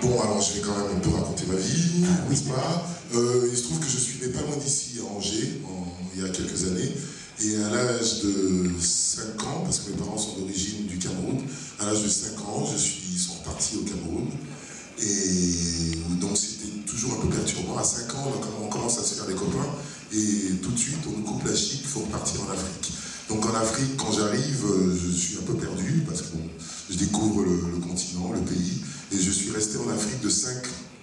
Bon, alors je vais quand même un peu raconter ma vie, n'est-ce pas? Il se trouve que je suis né pas loin d'ici, à Angers, il y a quelques années, et à l'âge de 5 ans, parce que mes parents sont d'origine du Cameroun, à l'âge de 5 ans, ils sont repartis au Cameroun, et donc c'était toujours un peu perturbant. À 5 ans, on commence à se faire des copains, et tout de suite, on nous coupe la chic, il faut repartir en Afrique. Donc en Afrique, quand j'arrive, je suis un peu perdu, parce que bon, je découvre le continent, le pays, et je suis resté en Afrique de 5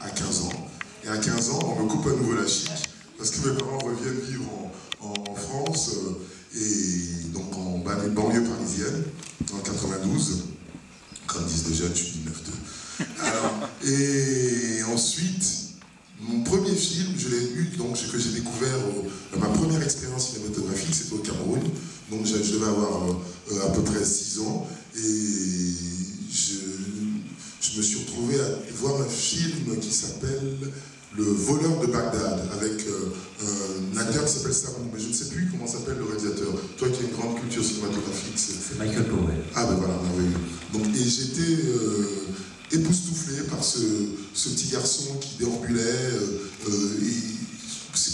à 15 ans. Et à 15 ans, on me coupe à nouveau la chic, parce que mes parents reviennent vivre en France, et donc en banlieue parisienne, en 92. Comme disent les jeunes, je suis du 9-2. Alors, et ensuite, mon premier film, je l'ai eu, donc que j'ai découvert, ma première expérience cinématographique, c'était au Cameroun. Donc je devais avoir à peu près 6 ans, et je me suis retrouvé à voir un film qui s'appelle Le voleur de Bagdad, avec un acteur qui s'appelle Samou, mais je ne sais plus comment s'appelle le réalisateur. Toi qui as une grande culture cinématographique, c'est Michael Powell. Ah ben voilà, merveilleux. Donc, et j'étais époustouflé par ce petit garçon qui déambulait,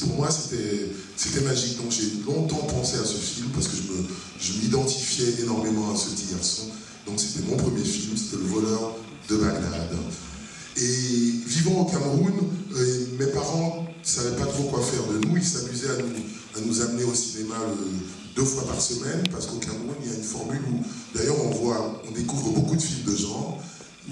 pour moi c'était magique. Donc j'ai longtemps pensé à ce film parce que je m'identifiais énormément à ce petit garçon. Donc c'était mon premier film, c'était Le voleur de Bagdad. Et vivant au Cameroun, mes parents ne savaient pas trop quoi faire de nous. Ils s'amusaient à nous amener au cinéma 2 fois par semaine, parce qu'au Cameroun, il y a une formule où, d'ailleurs, on découvre beaucoup de films de genre,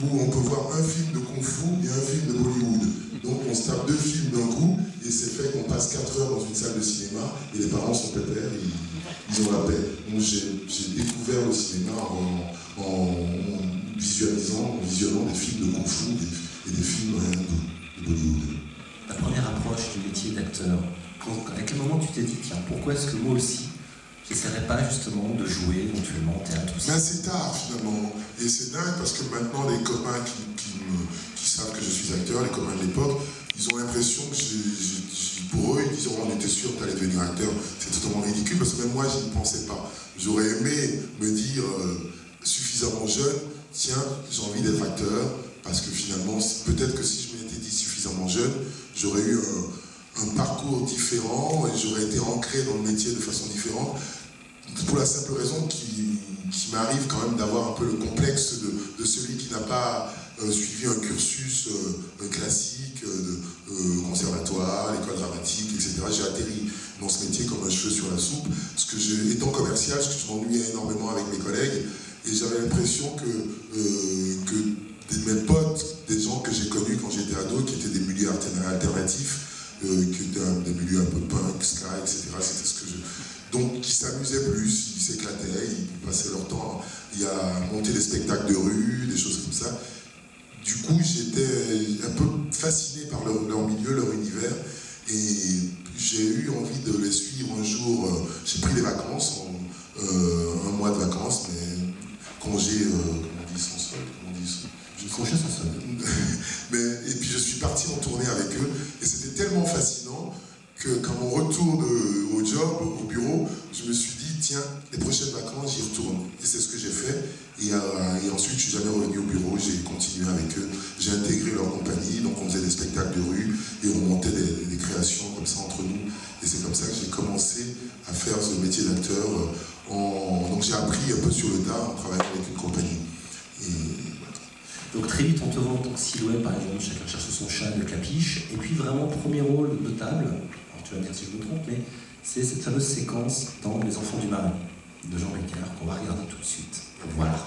où on peut voir un film de Kung-Fu et un film de Bollywood. Donc on se tape 2 films d'un coup, et c'est fait qu'on passe 4 heures dans une salle de cinéma, et les parents sont pépères, ils ont la paix. Donc j'ai découvert le cinéma en visionnant des films de Kung-Fu et des films de Bollywood. Ta première approche du métier d'acteur, à quel moment tu t'es dit, tiens, pourquoi est-ce que moi aussi, j'essaierais pas justement de jouer éventuellement au théâtre aussi? Mais c'est tard finalement, et c'est dingue parce que maintenant les copains qui savent que je suis acteur, les copains de l'époque, ils ont l'impression que pour eux, ils disent on était sûr que tu allais devenir acteur. C'est totalement ridicule parce que même moi je n'y pensais pas. J'aurais aimé me dire suffisamment jeune, tiens, j'ai envie d'être acteur, parce que finalement, peut-être que si je m'étais dit suffisamment jeune, j'aurais eu un parcours différent et j'aurais été ancré dans le métier de façon différente, pour la simple raison qu'il m'arrive quand même d'avoir un peu le complexe de celui qui n'a pas suivi un cursus classique de conservatoire, l'école dramatique, etc. J'ai atterri dans ce métier comme un cheveu sur la soupe, parce que étant commercial, je m'ennuyais énormément avec mes collègues, et j'avais l'impression que mes potes, des gens que j'ai connus quand j'étais ado, qui étaient des milieux alternatifs, qui étaient des milieux un peu punk, ska, etc. C'était ce que donc, qui s'amusaient plus, ils s'éclataient, ils passaient leur temps à monter des spectacles de rue, des choses comme ça. Du coup, j'étais un peu fasciné par leur milieu, leur univers, et j'ai eu envie de les suivre un jour. J'ai pris des vacances, un mois de vacances, mais congé, comment on dit, sans solde, comment on dit ça? Congé sans solde. Et puis je suis parti en tournée avec eux, et c'était tellement fascinant que quand on retourne au job, au bureau, je me suis dit, tiens, les prochaines vacances, j'y retourne. Et c'est ce que j'ai fait. Et ensuite, je ne suis jamais revenu au bureau, j'ai continué avec eux. J'ai intégré leur compagnie, donc on faisait des spectacles de rue, et on montait des créations comme ça entre nous. Et c'est comme ça que j'ai commencé à faire ce métier d'acteur. Donc j'ai appris un peu sur le tas en travaillant avec une compagnie. Donc très vite, on te voit en tant que Silhouette, par exemple, chacun cherche son chat de Clapiche. Et puis vraiment, premier rôle notable, alors tu vas me dire si je me trompe, mais c'est cette fameuse séquence dans Les Enfants du Marais de Jean Becker qu'on va regarder tout de suite. Voilà.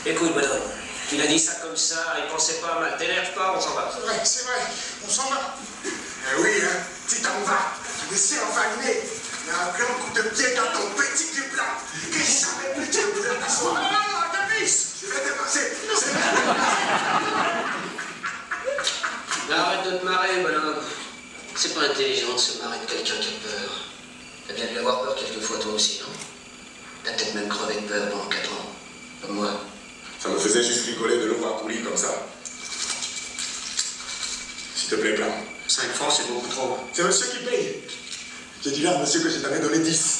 Écoute, Bonhomme, il a dit ça comme ça, il pensait pas mal. T'énerve pas, on s'en va. C'est vrai, on s'en va. Oui, hein, tu t'en vas. Mais c'est envaliné. Mais un grand coup de pied dans ton petit cul blanc. Que jamais plus tu ne pourras t'asseoir. Non, Davis, je vais te passer. Arrête de te marrer, Bonhomme. C'est pas intelligent de se marrer de quelqu'un qui a peur. T'as bien dû avoir peur quelquefois, toi aussi, non? T'as peut-être même crevé de peur pendant 4 ans. Comme moi. Ça me faisait juste rigoler de le voir courir comme ça. S'il te plaît, Clam. 5 francs, c'est beaucoup trop. C'est monsieur qui paye. J'ai dit là, monsieur, que je t'avais donné 10.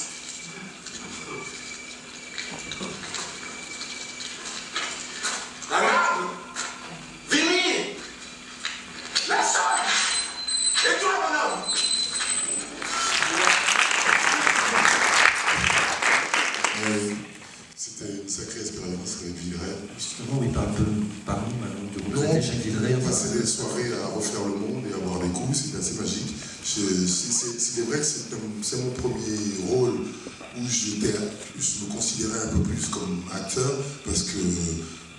Regarde! Vimy! La salle! Et toi, mon homme? C'était une sacrée expérience avec Villeray. Justement, il parle un peu par nous, maintenant, de Non, représenter Jacques Villeray. on passait des soirées à refaire le monde et à boire des coups, c'était assez magique. C'est vrai que c'est mon premier rôle où je me considérais un peu plus comme acteur, parce que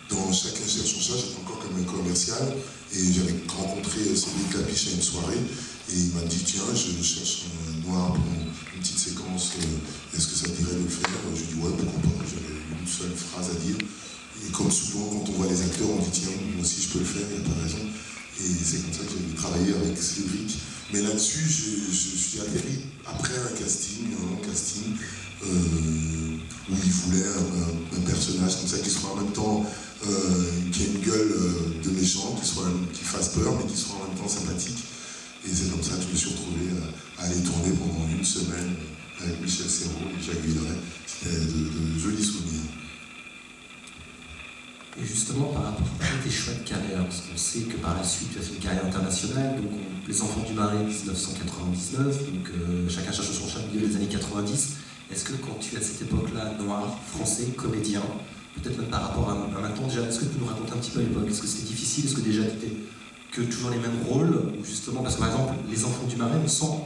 dans Chacun cherche son chat, j'étais encore comme un commercial, et j'avais rencontré Cédric Clapiche à une soirée, et il m'a dit, tiens, je cherche un noir pour une petite séquence, est-ce que ça te dirait de le faire? Je lui ai dit, ouais, pourquoi pas, j'avais une seule phrase à dire. Et comme souvent, quand on voit les acteurs, on dit, tiens, moi aussi je peux le faire, il n'y a pas de raison. Et c'est comme ça que j'ai travaillé avec Cédric. Mais là-dessus, je suis atterri après un long casting, où il voulait un personnage comme ça qui soit en même temps, qui ait une gueule de méchant, qui fasse peur, mais qui soit en même temps sympathique. Et c'est comme ça que je me suis retrouvé à aller tourner pendant une semaine avec Michel Serrault et Jacques Villeray. C'était de jolis souvenirs. Et justement, par rapport à tes choix de carrière, parce qu'on sait que par la suite, tu as fait une carrière internationale, donc Les Enfants du Marais, 1999, donc Chacun cherche son chat, milieu des années 90. Est-ce que quand tu es à cette époque-là, noir, français, comédien, peut-être même par rapport à maintenant déjà, est-ce que tu peux nous raconter un petit peu à l'époque? Est-ce que c'était difficile? Est-ce que déjà tu étais que toujours les mêmes rôles? Ou justement, parce que par exemple, Les Enfants du Marais, on sent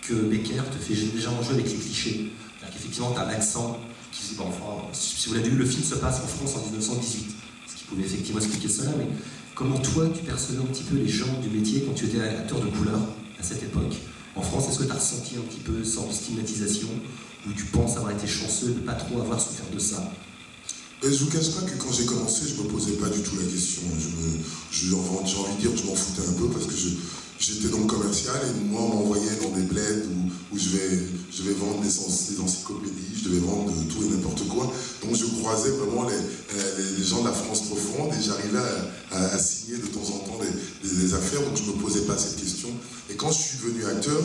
que Becker te fait légèrement jouer avec les clichés. C'est-à-dire qu'effectivement, tu as l'accent qui dit, bon, enfin, si vous l'avez vu, le film se passe en France en 1918. Ce qui pouvait effectivement expliquer cela, mais comment toi, tu percevais un petit peu les gens du métier quand tu étais acteur de couleur à cette époque? En France, est-ce que tu as ressenti un petit peu une sorte de stigmatisation, ou tu penses avoir été chanceux de ne pas trop avoir souffert de ça? Je ne vous cache pas que quand j'ai commencé, je ne me posais pas du tout la question. J'ai envie de dire que je m'en foutais un peu parce que j'étais dans le commercial et moi on m'envoyait dans des bleds où je vais vendre des encyclopédies, je devais vendre de tout et n'importe quoi. Donc je croisais vraiment les gens de la France profonde et j'arrivais à signer de temps en temps des affaires, donc je ne me posais pas cette question. Et quand je suis devenu acteur,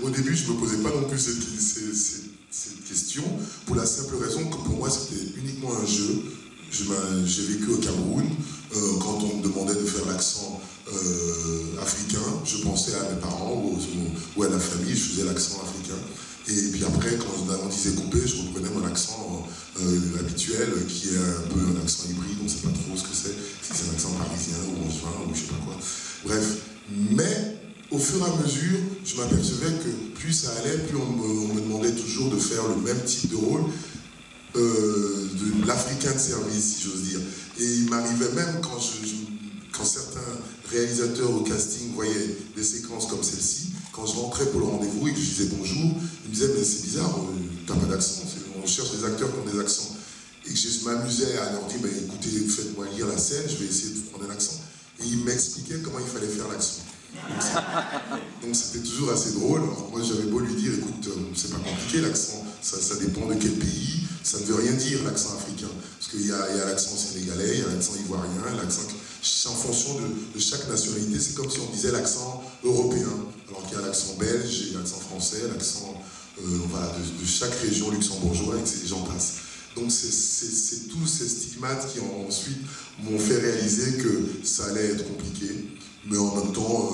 au début je ne me posais pas non plus cette question, pour la simple raison que pour moi c'était uniquement un jeu. J'ai vécu au Cameroun, quand on me demandait de faire l'accent africain, je pensais à mes parents ou à la famille, je faisais l'accent africain. Et puis après, quand on disait couper, je reprenais mon accent habituel, qui est un peu un accent hybride, on ne sait pas trop ce que c'est, si c'est un accent parisien ou angevin ou je sais pas quoi. Bref, mais au fur et à mesure, je m'apercevais que plus ça allait, plus on me demandait toujours de faire le même type de rôle, de l'Africain de service, si j'ose dire. Et il m'arrivait même quand certains réalisateurs au casting voyaient des séquences comme celle-ci, quand je rentrais pour le rendez-vous et que je disais bonjour, ils me disaient mais c'est bizarre, t'as pas d'accent, on cherche des acteurs qui ont des accents. Et que je m'amusais à leur dire bah, écoutez, faites-moi lire la scène, je vais essayer de prendre un accent. Et ils m'expliquaient comment il fallait faire l'accent. Donc c'était toujours assez drôle. Alors moi j'avais beau lui dire écoute, c'est pas compliqué l'accent, ça dépend de quel pays, ça ne veut rien dire l'accent africain. Parce qu'il y a l'accent sénégalais, il y a l'accent ivoirien, l'accent en fonction de chaque nationalité, c'est comme si on disait l'accent européen. Alors qu'il y a l'accent belge, il y a l'accent français, l'accent voilà, de chaque région luxembourgeoise, et que j'en passe. Donc c'est tous ces stigmates qui ensuite m'ont fait réaliser que ça allait être compliqué. Mais en même temps,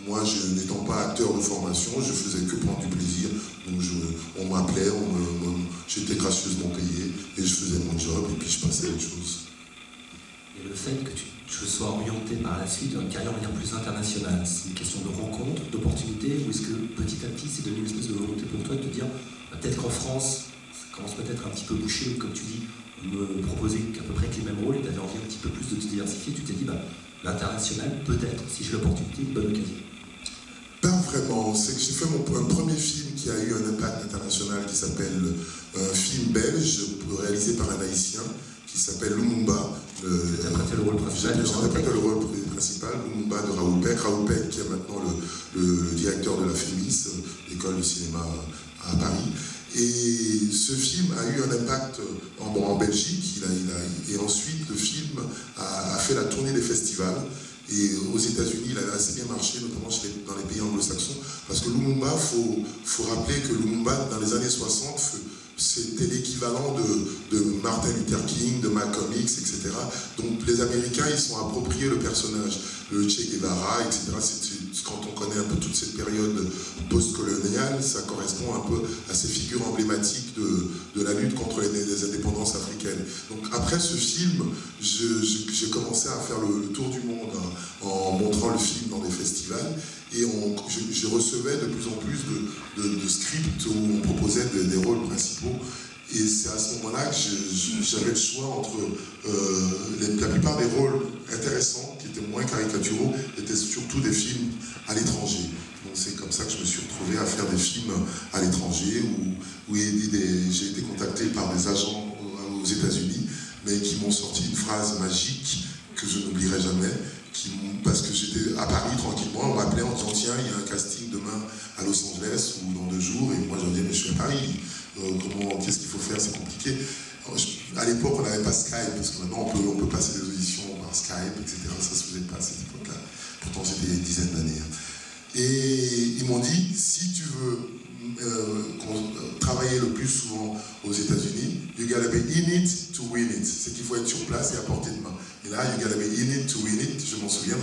moi, n'étant pas acteur de formation, je faisais que prendre du plaisir. Donc on m'appelait, j'étais gracieusement payé, et je faisais mon job, et puis je passais à autre chose. Et le fait que tu sois orienté par la suite vers une carrière, on va dire, plus internationale, c'est une question de rencontre, d'opportunité, ou est-ce que petit à petit, c'est devenu une espèce de volonté pour toi de te dire, peut-être qu'en France, ça commence peut-être un petit peu bouché, comme tu dis, on me proposait à peu près que les mêmes rôles, et tu avais envie un petit peu plus de te diversifier, tu t'es dit, l'international, peut-être, si j'ai l'opportunité, une bonne occasion. Pas vraiment. C'est que j'ai fait un premier film qui a eu un impact international qui s'appelle un film belge réalisé par un haïtien qui s'appelle Lumumba. J'ai interprété le rôle principal. J'ai interprété le rôle principal, Lumumba de Raoul Peck. Raoul Peck qui est maintenant le directeur de la FEMIS, l'école de cinéma à Paris. Et ce film a eu un impact en Belgique, et ensuite le film a fait la tournée des festivals. Et aux États-Unis, il a assez bien marché, notamment dans les pays anglo-saxons, parce que Lumumba, faut rappeler que Lumumba, dans les années 60, c'était l'équivalent de Martin Luther King, de Malcolm X, etc. Donc les Américains, ils sont appropriés le personnage, le Che Guevara, etc. Quand on connaît un peu toute cette période post-coloniale, ça correspond un peu à ces figures emblématiques de la lutte contre les indépendances africaines. Donc après ce film, j'ai commencé à faire le tour du monde en montrant le film dans des festivals, et je recevais de plus en plus de scripts où on proposait des rôles principaux. Et c'est à ce moment-là que j'avais le choix entre la plupart des rôles intéressants, qui étaient moins caricaturaux, étaient surtout des films à l'étranger. Donc c'est comme ça que je me suis retrouvé à faire des films à l'étranger, où j'ai été contacté par des agents aux États-Unis, mais qui m'ont sorti une phrase magique que je n'oublierai jamais, parce que j'étais à Paris tranquillement, on m'appelait en disant tiens, il y a un casting demain à Los Angeles ou dans 2 jours, et moi je disais mais je suis à Paris. Qu'est-ce qu'il faut faire, c'est compliqué. À l'époque, on n'avait pas Skype, parce que maintenant on peut passer des auditions par Skype, etc. Ça se faisait pas à cette époque-là. Pourtant, c'était il y a une dizaine d'années. Et ils m'ont dit, si tu veux travailler le plus souvent aux États-Unis, you gotta be in it to win it. C'est qu'il faut être sur place et à portée de main. Et là, you gotta be in it to win it. Je m'en souviens,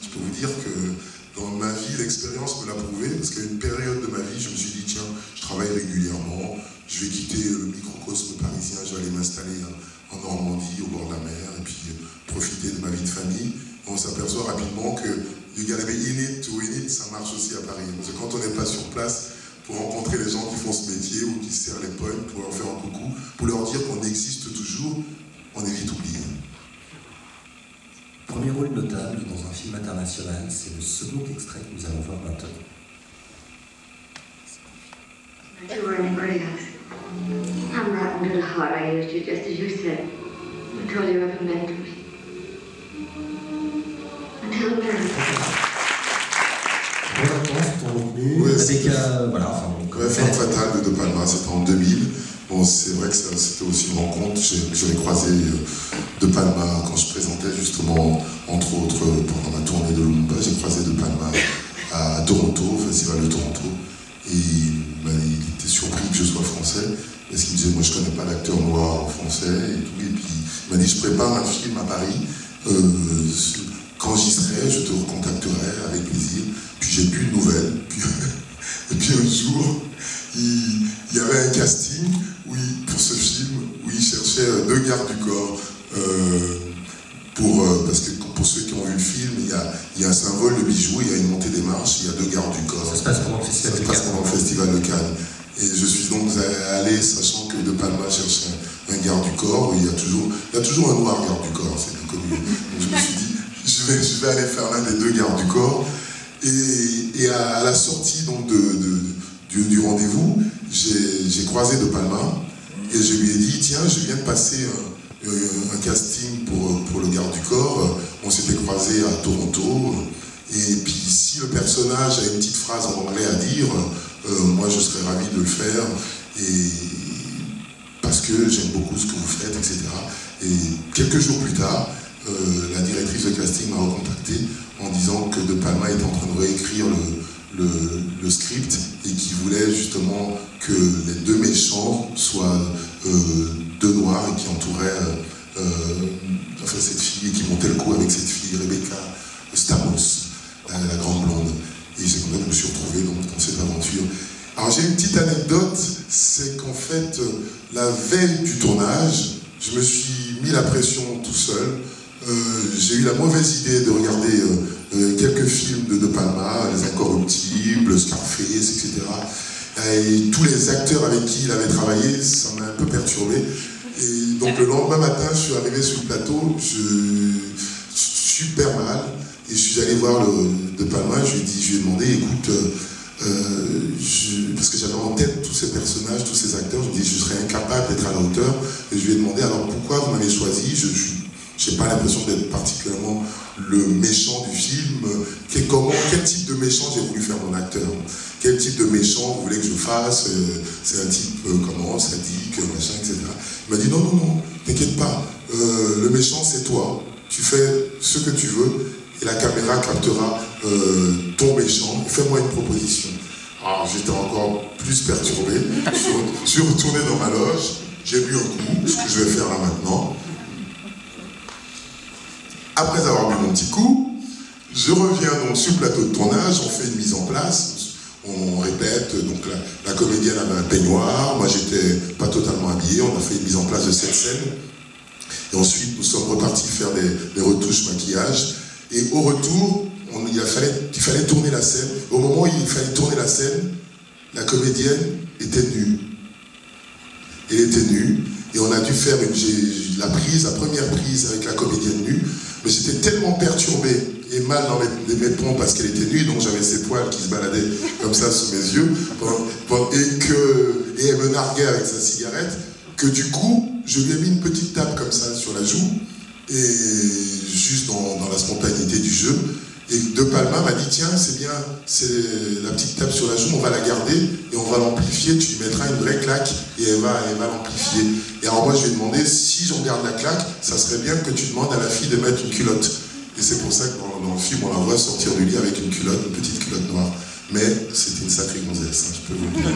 je peux vous dire que dans ma vie, l'expérience me l'a prouvé, parce qu'à une période de ma vie, je me suis dit, tiens, je travaille régulièrement, je vais quitter le microcosme parisien, je vais aller m'installer en Normandie, au bord de la mer, et puis profiter de ma vie de famille. On s'aperçoit rapidement que you gotta be in it to win it, ça marche aussi à Paris. Parce que quand on n'est pas sur place, pour rencontrer les gens qui font ce métier ou qui se serrent les poings, pour leur faire un coucou, pour leur dire qu'on existe toujours, on est vite oublié. Premier rôle notable dans un film international, c'est le second extrait que nous allons voir maintenant. You were in Greece. I'm that little heart I used you just as you said. That's all you ever meant to me. Until then. Oui, avec voilà, enfin, Femme fatale de Palma, c'était en 2000. Bon, c'est vrai que c'était aussi une rencontre. J'avais croisé De Palma quand je présentais justement, entre autres, pendant ma tournée de Lumumba, j'ai croisé De Palma à Toronto, au Festival de Toronto. Et il était surpris que je sois français, parce qu'il me disait, moi je connais pas d'acteur noir français et tout. Et puis il m'a dit, je prépare un film à Paris, quand j'y serai, je te recontacterai avec plaisir. Puis j'ai plus de nouvelles. Et puis un jour, il y avait un casting pour ce film où il cherchait 2 gardes du corps. Parce que pour ceux qui ont vu le film, il y a un symbole de bijoux, il y a une montée des marches, il y a 2 gardes du corps. Ça se passe pendant le Festival de Cannes. Et je suis donc allé, sachant que De Palma cherche un garde du corps, où il y a toujours un noir garde du corps, c'est plus connu. Donc je me suis dit, je vais aller faire l'un des 2 gardes du corps. Et à la sortie donc du rendez-vous, j'ai croisé De Palma et je lui ai dit, tiens, je viens de passer un casting pour le garde du corps, on s'était croisé à Toronto, et puis si le personnage a une petite phrase en anglais à dire, moi je serais ravi de le faire, et parce que j'aime beaucoup ce que vous faites, etc. Et quelques jours plus tard, la directrice de casting m'a recontacté en disant que De Palma était en train de réécrire le script et qu'il voulait justement que les 2 méchants soient 2 noirs et qui entouraient cette fille et qui montait le coup avec cette fille, Rebecca Stamos, la grande blonde. Et c'est comme ça que je me suis retrouvé donc, dans cette aventure. Alors j'ai une petite anecdote, c'est qu'en fait, la veille du tournage, je me suis mis la pression tout seul. J'ai eu la mauvaise idée de regarder quelques films de Palma, Les Incorruptibles, Scarface, etc. Et tous les acteurs avec qui il avait travaillé, ça m'a un peu perturbé. Et donc le lendemain matin, je suis arrivé sur le plateau, super mal, et je suis allé voir De Palma, je lui ai demandé, écoute, parce que j'avais en tête tous ces personnages, tous ces acteurs, je me dis, je serais incapable d'être à la hauteur, et je lui ai demandé, alors pourquoi vous m'avez choisi? Je n'ai pas l'impression d'être particulièrement le méchant du film. Quel type de méchant j'ai voulu faire mon acteur? quel type de méchant vous voulez que je fasse, c'est un type comment, sadique, machin, etc. Il m'a dit non, t'inquiète pas, le méchant c'est toi, tu fais ce que tu veux et la caméra captera ton méchant, fais-moi une proposition. Alors j'étais encore plus perturbé, je suis retourné dans ma loge, j'ai bu un coup, ce que je vais faire là maintenant. Après avoir bu mon petit coup, je reviens donc sur le plateau de tournage, on fait une mise en place, on répète, donc la comédienne avait un peignoir, moi j'étais pas totalement habillé, on a fait une mise en place de cette scène. Et ensuite nous sommes repartis faire des retouches maquillage. Et au retour, il fallait tourner la scène. Au moment où il fallait tourner la scène, la comédienne était nue. Elle était nue. Et on a dû faire la première prise avec la comédienne nue. Mais j'étais tellement perturbé et mal dans mes pompes parce qu'elle était nue, donc j'avais ses poils qui se baladaient comme ça sous mes yeux, et elle me narguait avec sa cigarette, que du coup, je lui ai mis une petite tape comme ça sur la joue, et juste dans la spontanéité du jeu. Et De Palma m'a dit, tiens, c'est bien, c'est la petite tape sur la joue, on va la garder et on va l'amplifier, tu lui mettras une vraie claque et elle va l'amplifier. Et alors moi je lui ai demandé, si j'en garde la claque, ça serait bien que tu demandes à la fille de mettre une culotte. Et c'est pour ça que dans le film, on la voit sortir du lit avec une culotte, une petite culotte noire. Mais c'était une sacrée gonzesse, hein, je peux vous le dire.